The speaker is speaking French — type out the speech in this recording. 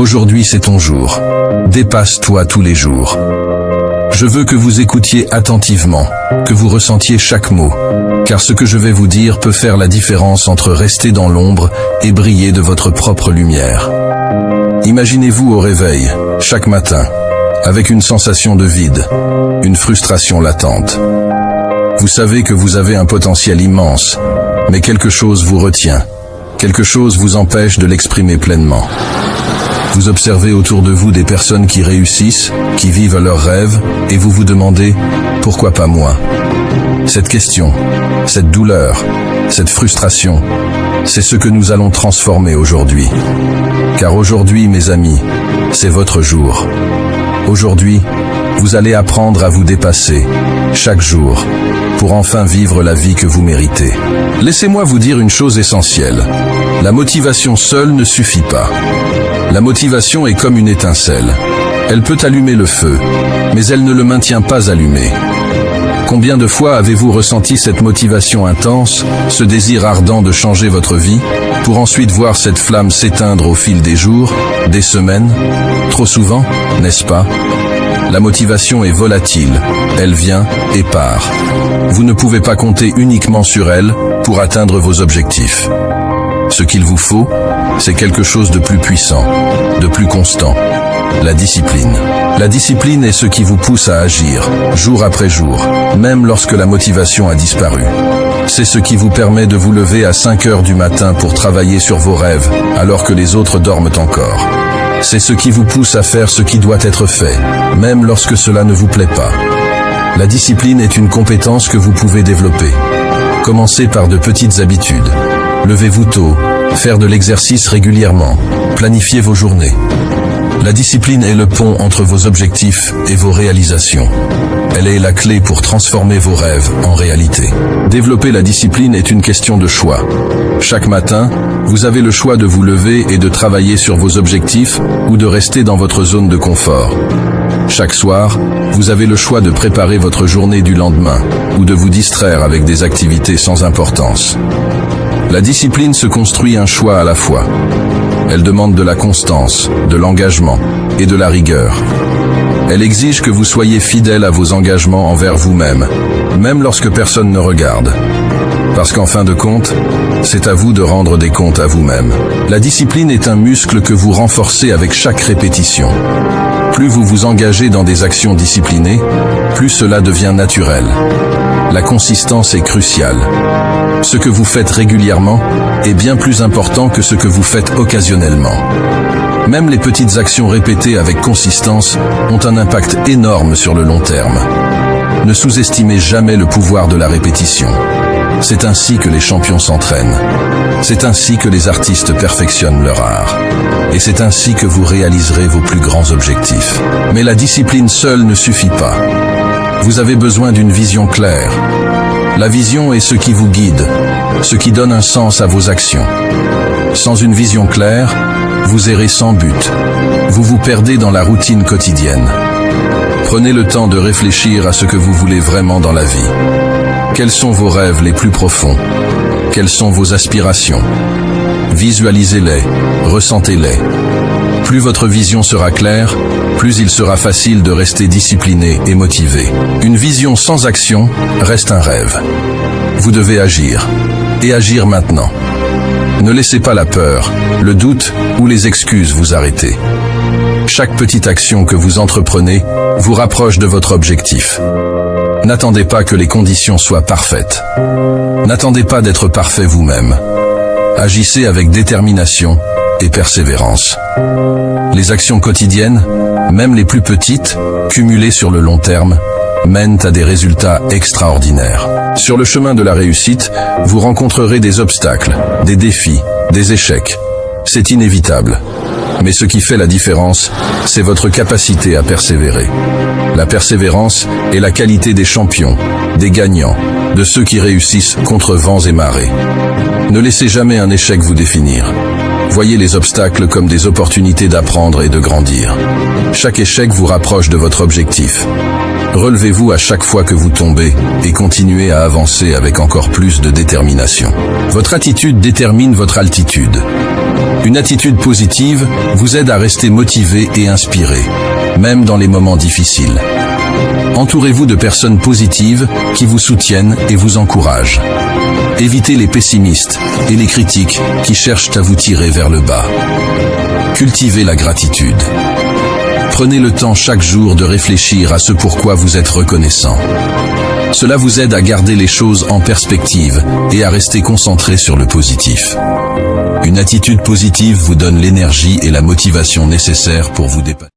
Aujourd'hui c'est ton jour. Dépasse-toi tous les jours. Je veux que vous écoutiez attentivement, que vous ressentiez chaque mot, car ce que je vais vous dire peut faire la différence entre rester dans l'ombre et briller de votre propre lumière. Imaginez-vous au réveil, chaque matin, avec une sensation de vide, une frustration latente. Vous savez que vous avez un potentiel immense, mais quelque chose vous retient, quelque chose vous empêche de l'exprimer pleinement. Vous observez autour de vous des personnes qui réussissent, qui vivent leurs rêves, et vous vous demandez « Pourquoi pas moi ?» Cette question, cette douleur, cette frustration, c'est ce que nous allons transformer aujourd'hui. Car aujourd'hui, mes amis, c'est votre jour. Aujourd'hui, vous allez apprendre à vous dépasser, chaque jour, pour enfin vivre la vie que vous méritez. Laissez-moi vous dire une chose essentielle. La motivation seule ne suffit pas. La motivation est comme une étincelle. Elle peut allumer le feu, mais elle ne le maintient pas allumé. Combien de fois avez-vous ressenti cette motivation intense, ce désir ardent de changer votre vie, pour ensuite voir cette flamme s'éteindre au fil des jours, des semaines? Trop souvent, n'est-ce pas? La motivation est volatile, elle vient et part. Vous ne pouvez pas compter uniquement sur elle pour atteindre vos objectifs. Ce qu'il vous faut, c'est quelque chose de plus puissant, de plus constant. La discipline. La discipline est ce qui vous pousse à agir, jour après jour, même lorsque la motivation a disparu. C'est ce qui vous permet de vous lever à 5 heures du matin pour travailler sur vos rêves, alors que les autres dorment encore. C'est ce qui vous pousse à faire ce qui doit être fait, même lorsque cela ne vous plaît pas. La discipline est une compétence que vous pouvez développer. Commencez par de petites habitudes. Levez-vous tôt, faire de l'exercice régulièrement, planifiez vos journées. La discipline est le pont entre vos objectifs et vos réalisations. Elle est la clé pour transformer vos rêves en réalité. Développer la discipline est une question de choix. Chaque matin, vous avez le choix de vous lever et de travailler sur vos objectifs ou de rester dans votre zone de confort. Chaque soir, vous avez le choix de préparer votre journée du lendemain ou de vous distraire avec des activités sans importance. La discipline se construit un choix à la fois. Elle demande de la constance, de l'engagement et de la rigueur. Elle exige que vous soyez fidèle à vos engagements envers vous-même, même lorsque personne ne regarde. Parce qu'en fin de compte, c'est à vous de rendre des comptes à vous-même. La discipline est un muscle que vous renforcez avec chaque répétition. Plus vous vous engagez dans des actions disciplinées, plus cela devient naturel. La consistance est cruciale. Ce que vous faites régulièrement est bien plus important que ce que vous faites occasionnellement. Même les petites actions répétées avec consistance ont un impact énorme sur le long terme. Ne sous-estimez jamais le pouvoir de la répétition. C'est ainsi que les champions s'entraînent. C'est ainsi que les artistes perfectionnent leur art. Et c'est ainsi que vous réaliserez vos plus grands objectifs. Mais la discipline seule ne suffit pas. Vous avez besoin d'une vision claire. La vision est ce qui vous guide, ce qui donne un sens à vos actions. Sans une vision claire, vous errez sans but. Vous vous perdez dans la routine quotidienne. Prenez le temps de réfléchir à ce que vous voulez vraiment dans la vie. Quels sont vos rêves les plus profonds? Quelles sont vos aspirations? Visualisez-les, ressentez-les. Plus votre vision sera claire, plus il sera facile de rester discipliné et motivé. Une vision sans action reste un rêve. Vous devez agir, et agir maintenant. Ne laissez pas la peur, le doute ou les excuses vous arrêter. Chaque petite action que vous entreprenez vous rapproche de votre objectif. N'attendez pas que les conditions soient parfaites. N'attendez pas d'être parfait vous-même. Agissez avec détermination et persévérance. Les actions quotidiennes, même les plus petites, cumulées sur le long terme, mènent à des résultats extraordinaires. Sur le chemin de la réussite, vous rencontrerez des obstacles, des défis, des échecs. C'est inévitable. Mais ce qui fait la différence, c'est votre capacité à persévérer. La persévérance est la qualité des champions, des gagnants, de ceux qui réussissent contre vents et marées. Ne laissez jamais un échec vous définir. Voyez les obstacles comme des opportunités d'apprendre et de grandir. Chaque échec vous rapproche de votre objectif. Relevez-vous à chaque fois que vous tombez et continuez à avancer avec encore plus de détermination. Votre attitude détermine votre altitude. Une attitude positive vous aide à rester motivé et inspiré, même dans les moments difficiles. Entourez-vous de personnes positives qui vous soutiennent et vous encouragent. Évitez les pessimistes et les critiques qui cherchent à vous tirer vers le bas. Cultivez la gratitude. Prenez le temps chaque jour de réfléchir à ce pourquoi vous êtes reconnaissant. Cela vous aide à garder les choses en perspective et à rester concentré sur le positif. Une attitude positive vous donne l'énergie et la motivation nécessaires pour vous dépasser.